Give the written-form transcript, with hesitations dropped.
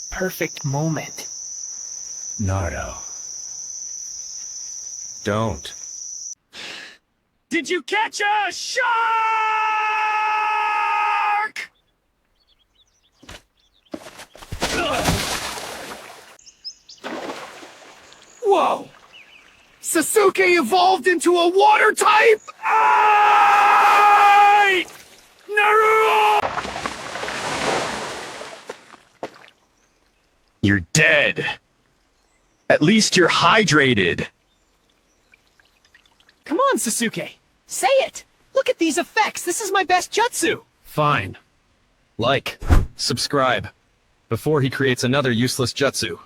Perfect moment. Naruto. Don't. Did you catch a shark? Whoa! Sasuke evolved into a water type? Aye! Naruto! You're dead. At least you're hydrated. Come on, Sasuke. Say it! Look at these effects! This is my best jutsu! Fine. Like, subscribe, before he creates another useless jutsu.